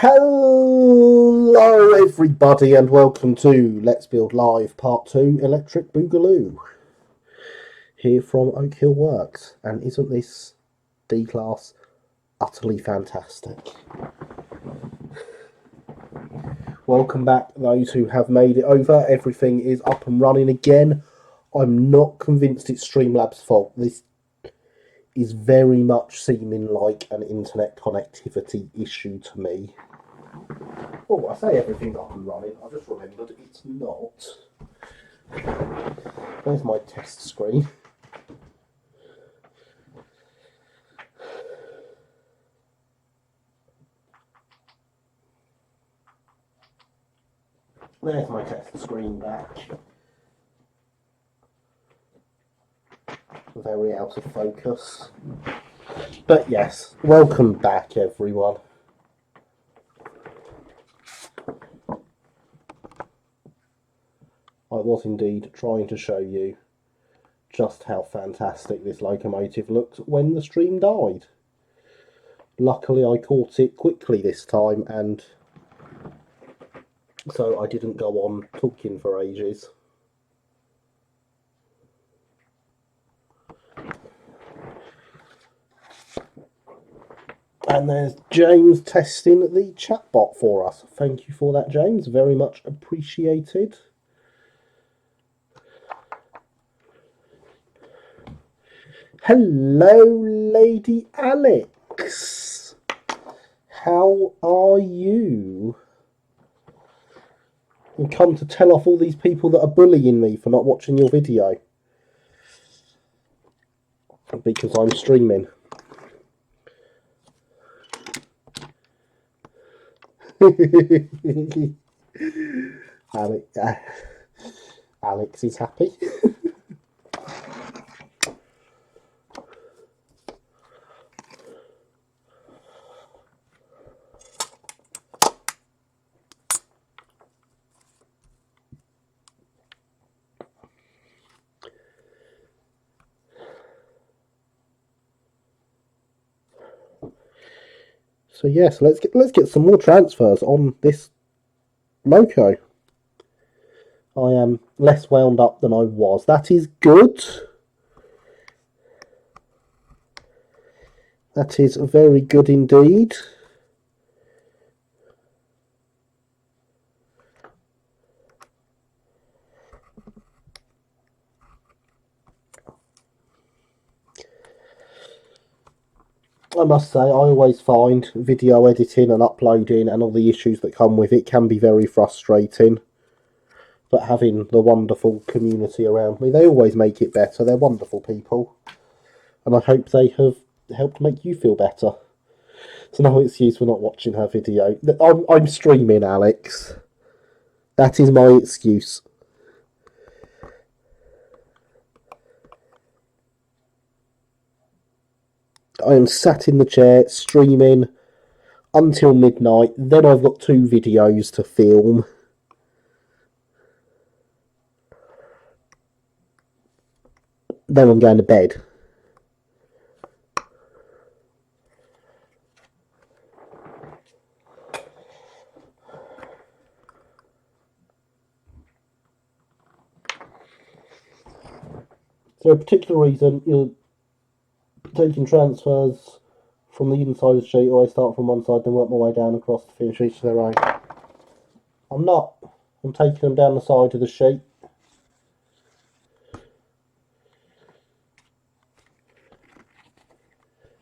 Hello everybody and welcome to Let's Build Live Part 2 Electric Boogaloo. Here from Oak Hill Works, and isn't this D-Class utterly fantastic? Welcome back those who have made it over. Everything is up and running again. I'm not convinced it's Streamlabs' fault. This is very much seeming like an internet connectivity issue to me. Oh, I say everything's up and running. I just remembered it's not. There's my test screen. There's my test screen back. Very out of focus. But yes, welcome back everyone. I was indeed trying to show you just how fantastic this locomotive looked when the stream died. Luckily I caught it quickly this time, and so I didn't go on talking for ages. And there's James testing the chatbot for us. Thank you for that, James. Very much appreciated. Hello, Lady Alex. How are you? You come to tell off all these people that are bullying me for not watching your video. Because I'm streaming. Alex is happy. So yes, let's get some more transfers on this loco. I am less wound up than I was. That is good. That is very good indeed. I must say, I always find video editing and uploading and all the issues that come with it can be very frustrating. But having the wonderful community around me, they always make it better. They're wonderful people. And I hope they have helped make you feel better. So no excuse for not watching her video. I'm streaming, Alex. That is my excuse. I am sat in the chair streaming until midnight. Then I've got 2 videos to film. Then I'm going to bed. Is there a particular reason you're taking transfers from the inside of the sheet, or I start from one side then work my way down across to finish each of their own? I'm not. I'm taking them down the side of the sheet.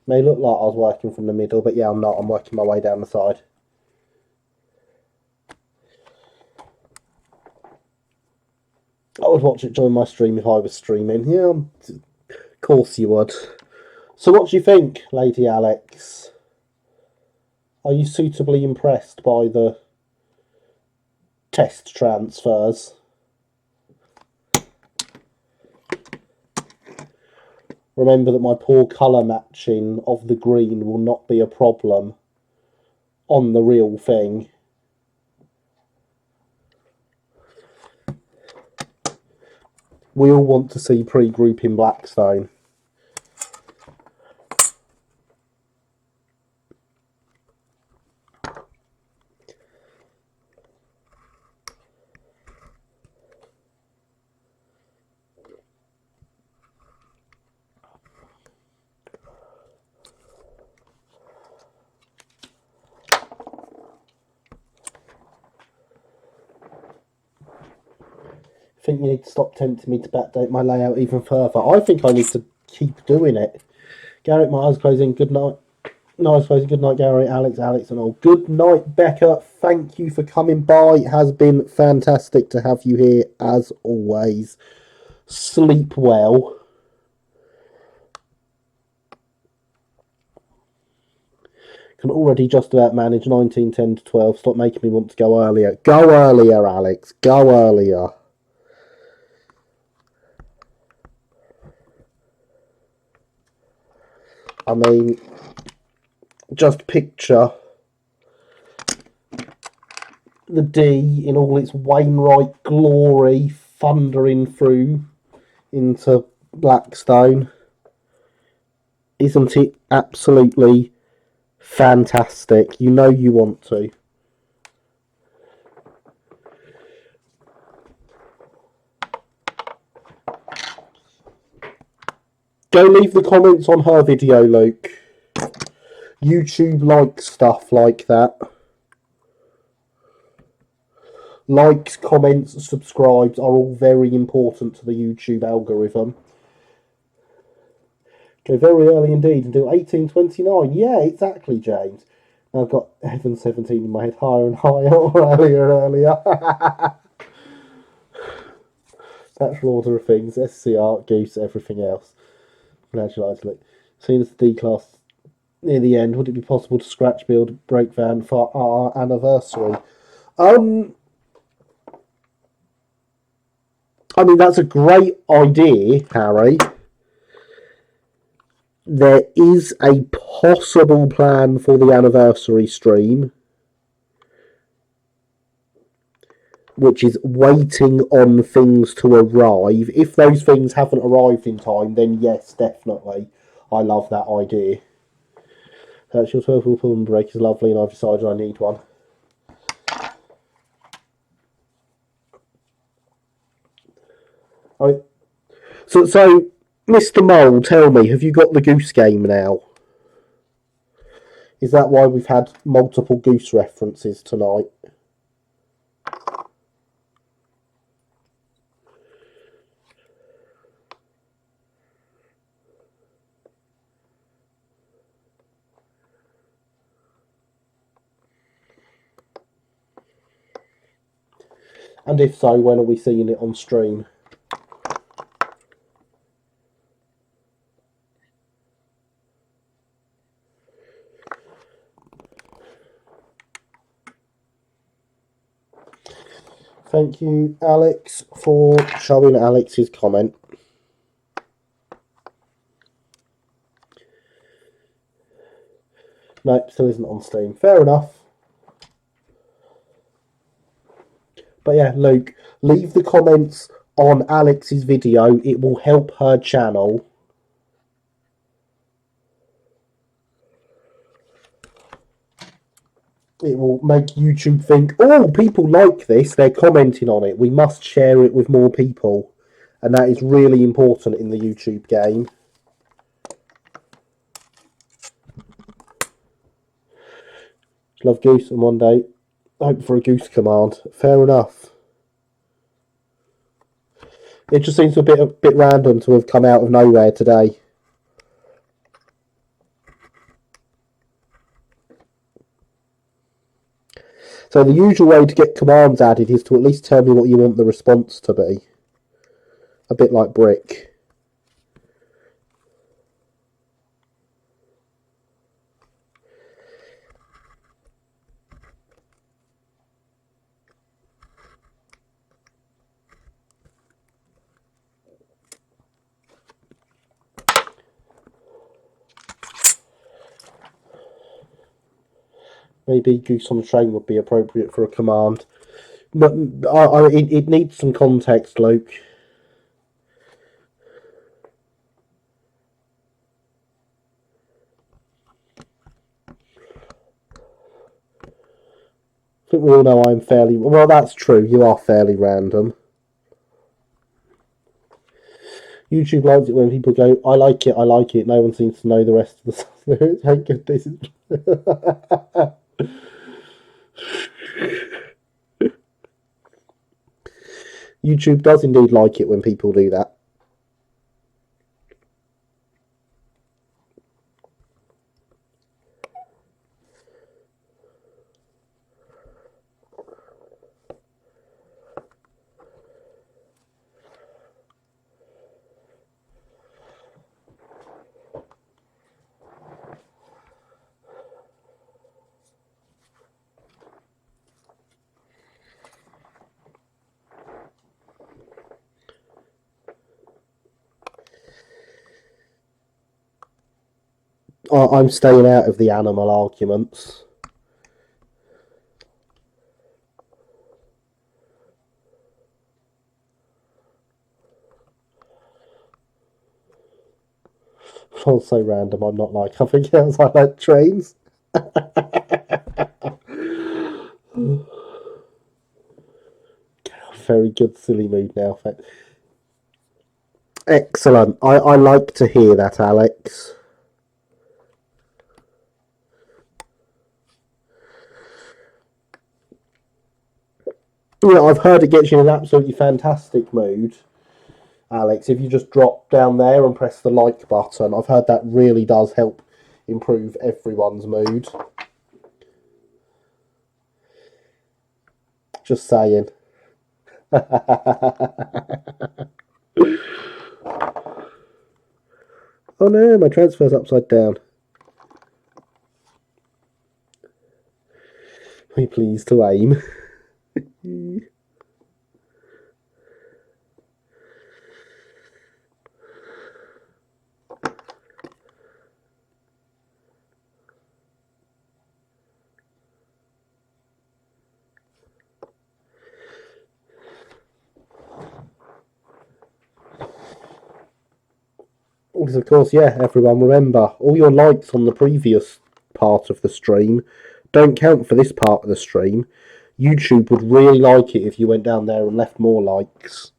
May look like I was working from the middle, but yeah, I'm not. I'm working my way down the side. I would watch it during my stream if I was streaming. Yeah, of course you would. So what do you think, Lady Alex? Are you suitably impressed by the test transfers? Remember that my poor colour matching of the green will not be a problem on the real thing. We all want to see pre-group in Blackstone. I think you need to stop tempting me to backdate my layout even further. I think I need to keep doing it. Garrett, my eyes closing. Good night. No eyes closing. Good night, Gary, Alex, and all. Good night, Becca. Thank you for coming by. It has been fantastic to have you here as always. Sleep well. Can already just about manage 19, 10 to 12. Stop making me want to go earlier. Go earlier, Alex. Go earlier. I mean, just picture the D in all its Wainwright glory thundering through into Blackstone. Isn't it absolutely fantastic? You know you want to. Go leave the comments on her video, Luke. YouTube likes stuff like that. Likes, comments, subscribes are all very important to the YouTube algorithm. Go very early indeed and do 18:29. Yeah, exactly, James. Now I've got Heaven 17 in my head, higher and higher, or earlier and earlier. Natural order of things, SCR, Goose, everything else. Naturally. Seeing as the D class near the end, would it be possible to scratch build break van for our anniversary? I mean, that's a great idea, Harry. There is a possible plan for the anniversary stream, which is waiting on things to arrive. If those things haven't arrived in time, then yes, definitely. I love that idea. That's your 12 pull and break is lovely, and I've decided I need one. So, Mr. Mole, tell me, have you got the Goose game now? Is that why we've had multiple Goose references tonight? And if so, when are we seeing it on stream? Thank you, Alex, for showing Alex's comment. Nope, still isn't on Steam. Fair enough. But yeah, Luke, leave the comments on Alex's video. It will help her channel. It will make YouTube think, oh, people like this, they're commenting on it. We must share it with more people. And that is really important in the YouTube game. Love Goose, and one day hope for a Goose command. Fair enough. It just seems a bit random to have come out of nowhere today. So the usual way to get commands added is to at least tell me what you want the response to be. A bit like Brick. Maybe Goose on the train would be appropriate for a command. But it needs some context, Luke. I think we all know I'm fairly... Well, that's true. You are fairly random. YouTube likes it when people go, I like it, I like it. No one seems to know the rest of the stuff. Thank goodness. YouTube does indeed like it when people do that. I'm staying out of the animal arguments. All so random. I'm not like everything else. I like trains. Very good, silly mood now. Excellent. I like to hear that, Alex. Yeah, I've heard it gets you in an absolutely fantastic mood, Alex. If you just drop down there and press the like button, I've heard that really does help improve everyone's mood. Just saying. Oh no, my transfer's upside down. Are you pleased to aim? Because of course, yeah, everyone remember, all your likes on the previous part of the stream don't count for this part of the stream. YouTube would really like it if you went down there and left more likes.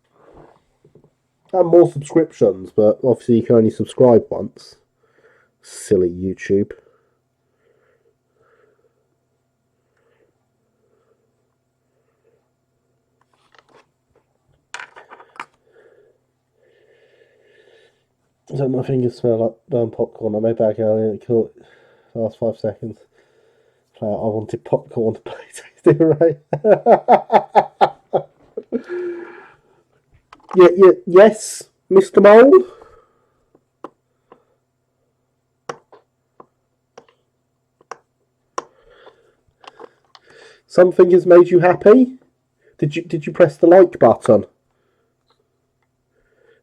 And more subscriptions, but obviously you can only subscribe once. Silly YouTube. So my fingers smell like burnt popcorn. I made back earlier and caught the last 5 seconds. I wanted popcorn to play tasty, right? Yes, Mr. Mole? Something has made you happy? Did you press the like button?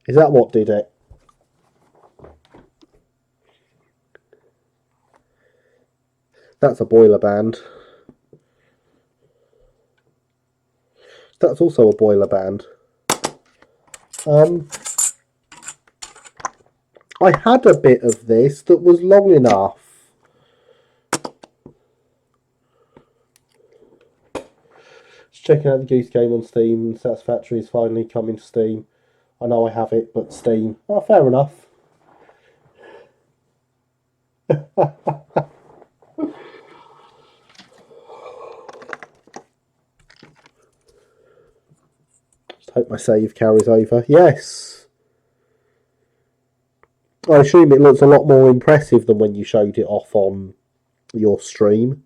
Is that what did it? That's a boiler band. That's also a boiler band. I had a bit of this that was long enough. Just checking out the Goose Game on Steam. Satisfactory is finally coming to Steam. I know I have it, but Steam. Oh, fair enough. Just hope my save carries over. Yes. I assume it looks a lot more impressive than when you showed it off on your stream.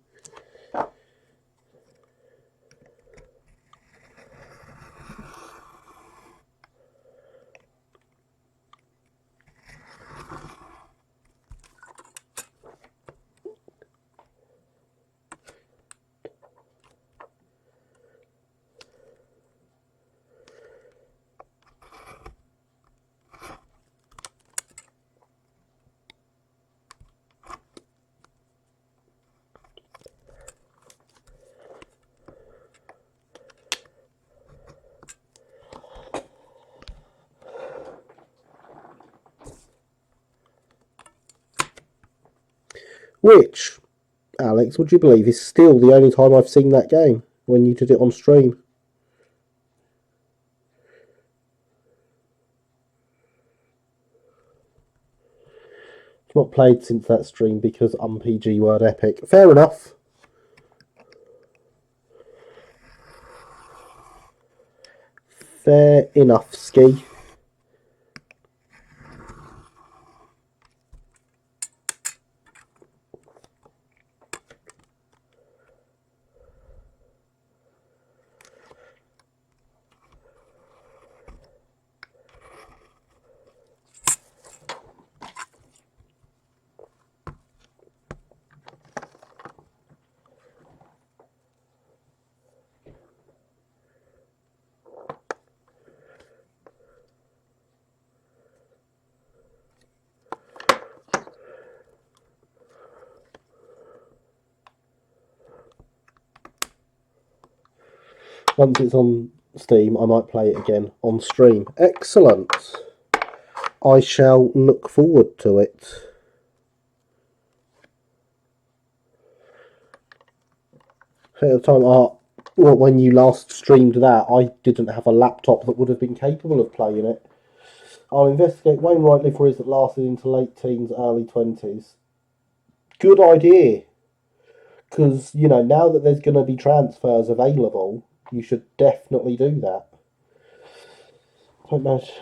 Which, Alex, would you believe, is still the only time I've seen that game, when you did it on stream. I've not played since that stream because PG word epic. Fair enough. Fair enough, Ski. Once it's on Steam, I might play it again on stream. Excellent. I shall look forward to it. At the time, when you last streamed that, I didn't have a laptop that would have been capable of playing it. I'll investigate Wainwright liveries that lasted into late teens, early 20s. Good idea. Because, you know, now that there's going to be transfers available, you should definitely do that. Don't match.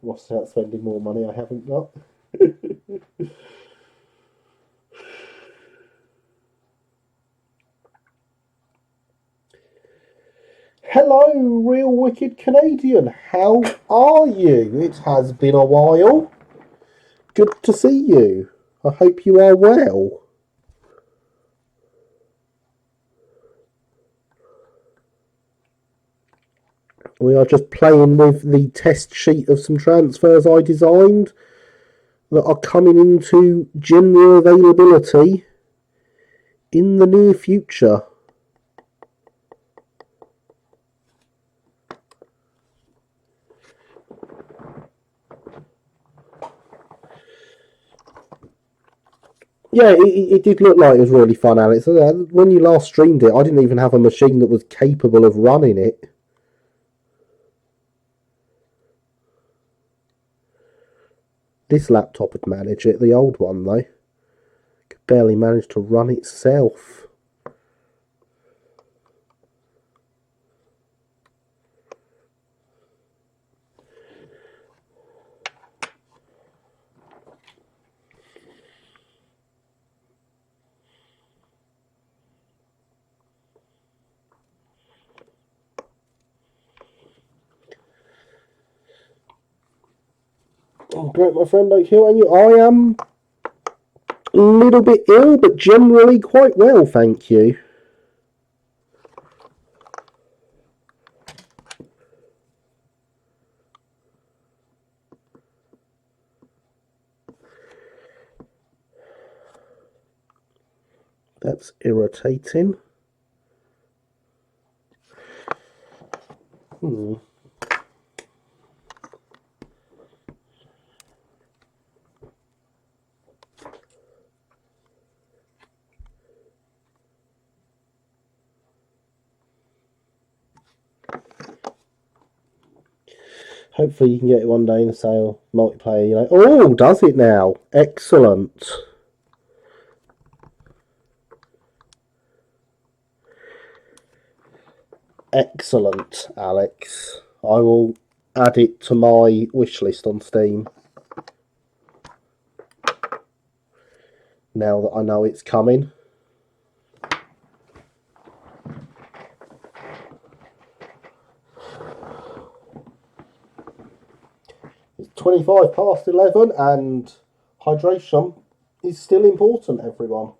Lost out spending more money I haven't got. Hello, Real Wicked Canadian. How are you? It has been a while. Good to see you. I hope you are well. We are just playing with the test sheet of some transfers I designed that are coming into general availability in the near future. Yeah, it did look like it was really fun, Alex. When you last streamed it, I didn't even have a machine that was capable of running it. This laptop would manage it, the old one, though. Could barely manage to run itself. Oh, great, my friend. Like you and you, I am a little bit ill, but generally quite well, thank you. That's irritating. Hopefully you can get it one day in a sale, multiplayer, you know. Oh, does it now? Excellent. Excellent, Alex. I will add it to my wish list on Steam. Now that I know it's coming. It's 25 past 11 and hydration is still important, everyone.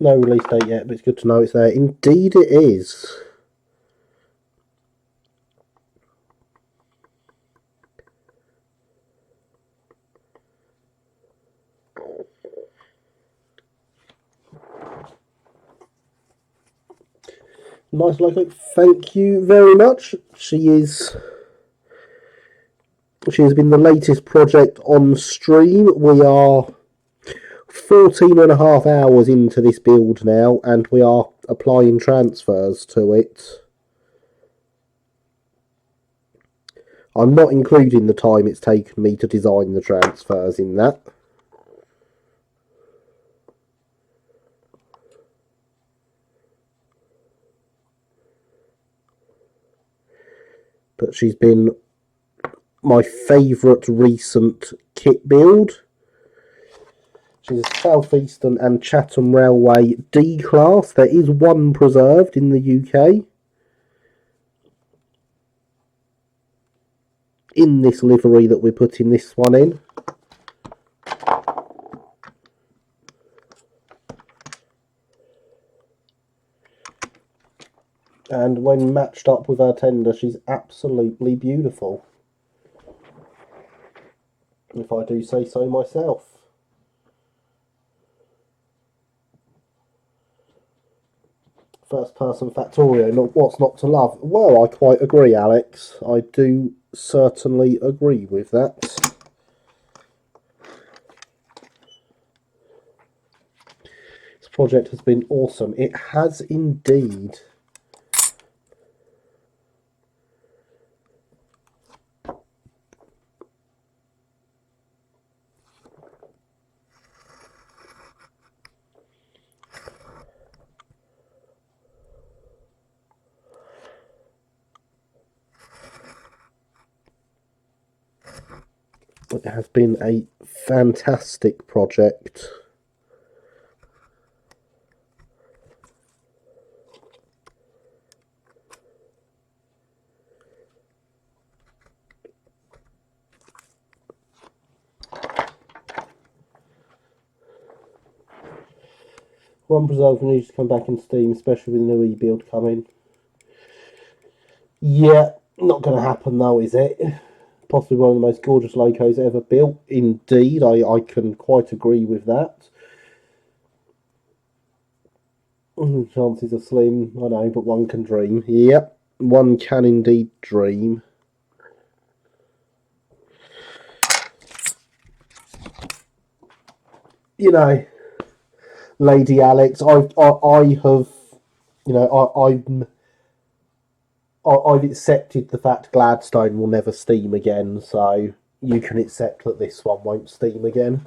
No release date yet, but it's good to know it's there. Indeed it is. Nice logo. Thank you very much. She has been the latest project on stream. We are 14 and a half hours into this build now, and we are applying transfers to it. I'm not including the time it's taken me to design the transfers in that. But she's been my favourite recent kit build. She's a Southeastern and Chatham Railway D class. There is one preserved in the UK. In this livery that we're putting this one in. And when matched up with her tender, she's absolutely beautiful. If I do say so myself. First person Factorio, what's not to love? Well, I quite agree, Alex. I do certainly agree with that. This project has been awesome. It has indeed. It has been a fantastic project. One preserve needs to come back in Steam, especially with the new e-build coming. Yeah, not going to happen though, is it? Possibly one of the most gorgeous locos ever built. Indeed, I can quite agree with that. Chances are slim, I know, but one can dream. Yep, one can indeed dream. You know, Lady Alex, I have, you know, I've accepted the fact Gladstone will never Steam again, so you can accept that this one won't Steam again.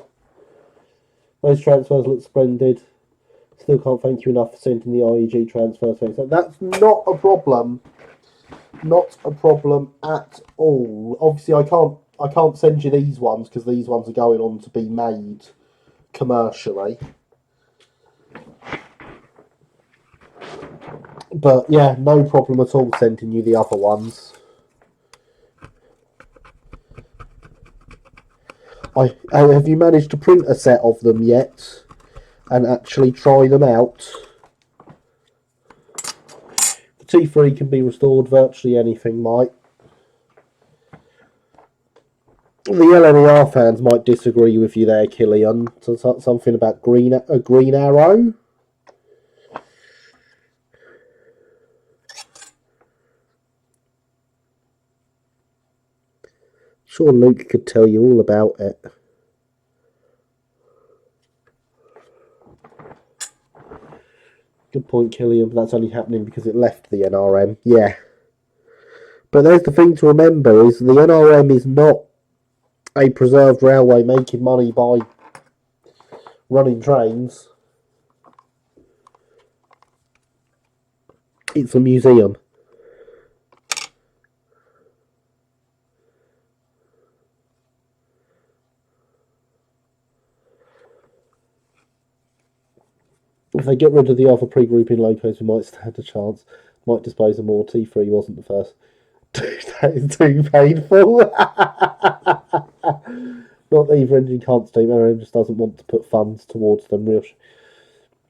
Those transfers look splendid. Still can't thank you enough for sending the IEG transfer thing. So that's not a problem. Not a problem at all. Obviously, I can't send you these ones because these ones are going on to be made commercially. But yeah, no problem at all sending you the other ones. Have you managed to print a set of them yet and actually try them out? The T3 can be restored virtually anything, might. The LNER fans might disagree with you there, Killian. So something about a green arrow. Sure, Luke could tell you all about it. Good point, Killian, but that's only happening because it left the NRM. Yeah. But there's the thing to remember, is the NRM is not a preserved railway making money by running trains. It's a museum. If they get rid of the other pre-grouping locos, we might stand a chance. Might dispose of more. T3 wasn't the first. That is too painful. Not that either engine can't steam, NRM just doesn't want to put funds towards them. I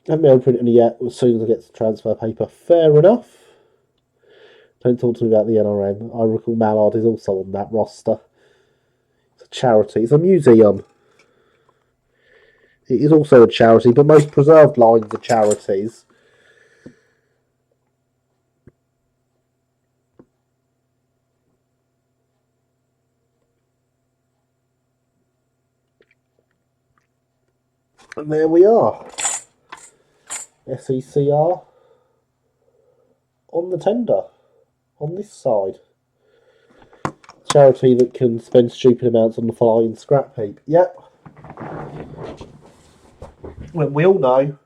haven't been able to print any yet. As soon as I get the transfer paper, fair enough. Don't talk to me about the NRM. I recall Mallard is also on that roster. It's a charity. It's a museum. It is also a charity, but most preserved lines are charities. And there we are. SECR on the tender on this side. Charity that can spend stupid amounts on the flying scrap heap. Yep. Well, we all know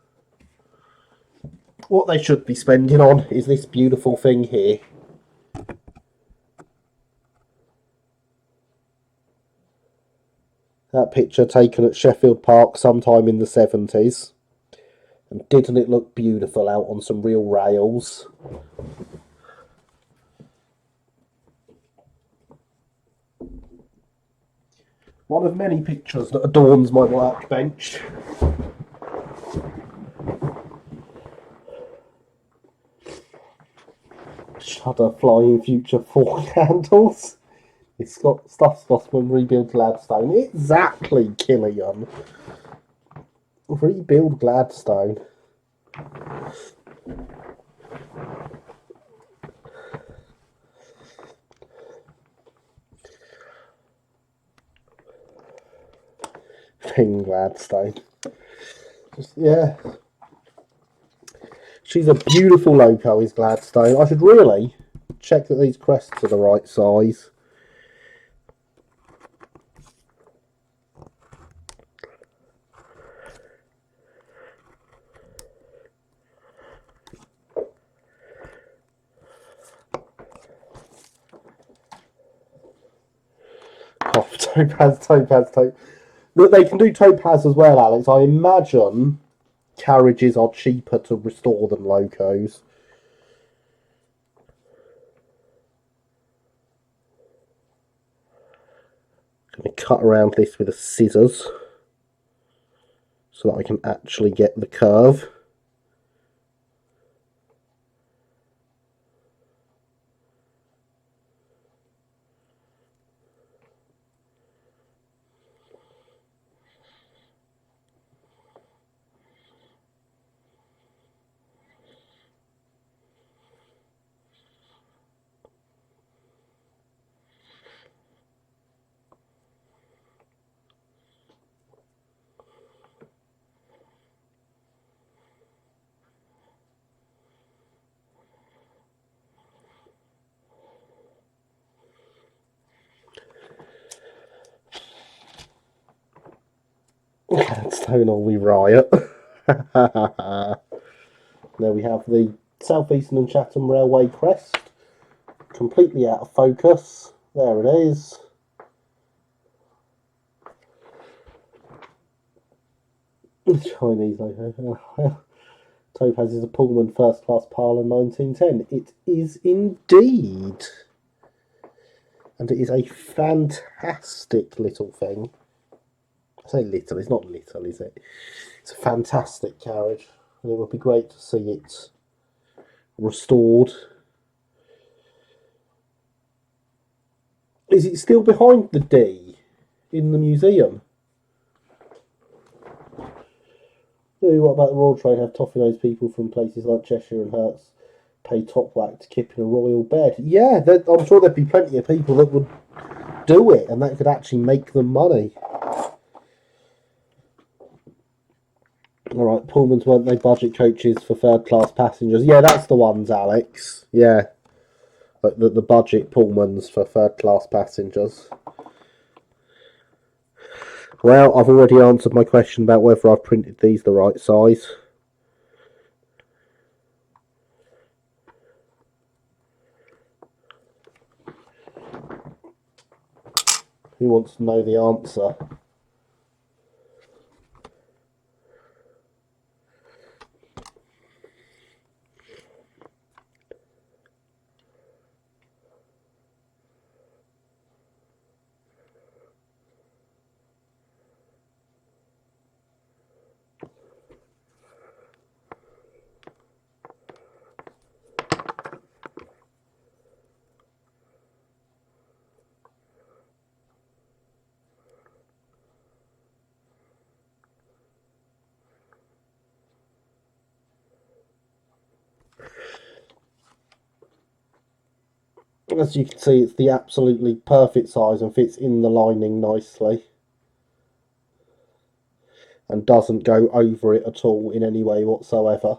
what they should be spending on is this beautiful thing here. That picture taken at Sheffield Park sometime in the 70s. And didn't it look beautiful out on some real rails? One of many pictures that adorns my workbench. Shudder Flying Future 4 candles. It's got Stuff Scotsman Rebuild Gladstone. Exactly, Killian. Rebuild Gladstone. Thing Gladstone. Yeah. She's a beautiful loco, is Gladstone. I should really check that these crests are the right size. Oh, topaz. Look, they can do topaz as well, Alex. I imagine carriages are cheaper to restore than locos. I'm going to cut around this with a scissors so that I can actually get the curve. Gladstone or we riot. There we have the South Eastern and Chatham Railway crest. Completely out of focus. There it is. Chinese logo. Topaz is a Pullman first class Parlour 1910. It is indeed. And it is a fantastic little thing. I say little, it's not little, is it? It's a fantastic carriage. And it would be great to see it restored. Is it still behind the D in the museum? What about the Royal Train? Have toffee-nosed people from places like Cheshire and Herts pay top whack to keep in a royal bed? Yeah, I'm sure there'd be plenty of people that would do it, and that could actually make them money. Alright, Pullmans, weren't they budget coaches for third-class passengers? Yeah, that's the ones, Alex. Yeah. Like the budget Pullmans for third-class passengers. Well, I've already answered my question about whether I've printed these the right size. Who wants to know the answer? As you can see, it's the absolutely perfect size and fits in the lining nicely. and doesn't go over it at all in any way whatsoever.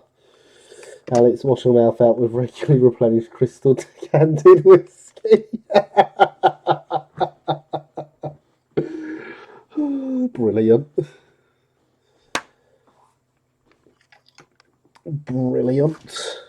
Alex, wash your mouth out with regularly replenished crystal decanted whiskey. Brilliant. Brilliant.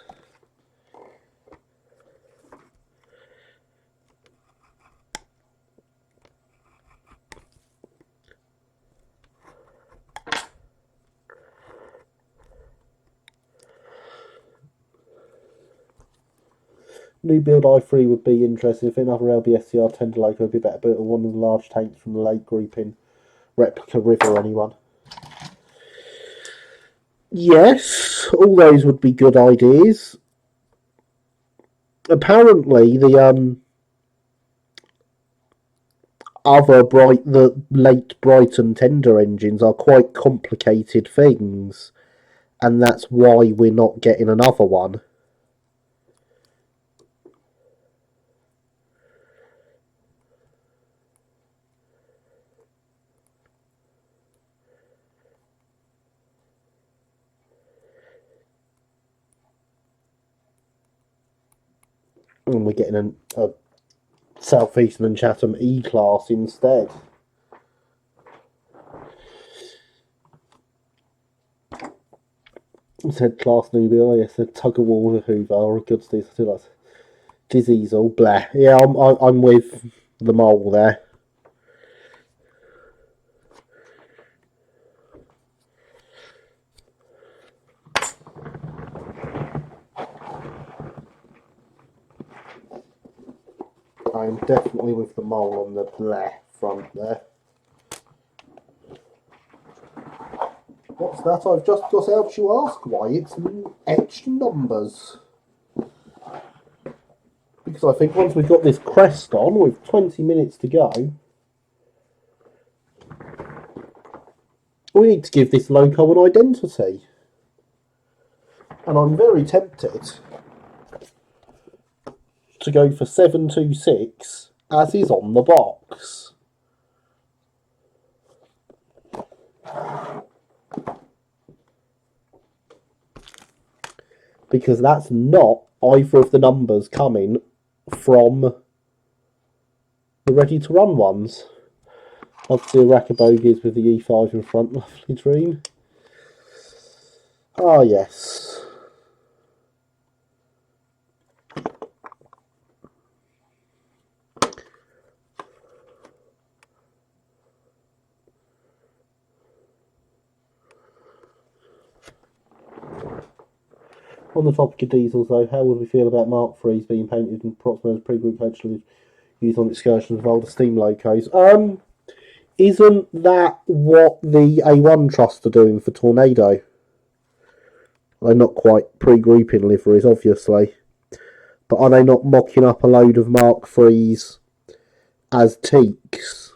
New build i3 would be interesting. If another LBSCR tender loco would be better, but one of the large tanks from the late group in Replica River, anyone? Yes, all those would be good ideas. Apparently, the the late Brighton tender engines are quite complicated things, and that's why we're not getting another one. And we're getting a Southeastern and Chatham E-Class instead. Said class newbie, yes, said tug of war Hoover, or a good Steve, like Dizzy's all blah. Yeah, I'm with the mole there. I'm definitely with the mole on the blah front there. What's that? I've just got out to ask why it's etched numbers. Because I think once we've got this crest on, with 20 minutes to go, we need to give this loco an identity. And I'm very tempted to go for 726 as is on the box. Because that's not either of the numbers coming from the ready to run ones. I'll do a rack of bogies with the E5 in front, lovely dream. Ah, yes. On the topic of diesels, though, how would we feel about Mark III's being painted in approximately as pre-group coach used on excursions of older steam locos? Isn't that what the A1 Trust are doing for Tornado? They're not quite pre-grouping liveries, obviously. But are they not mocking up a load of Mark III's as teaks?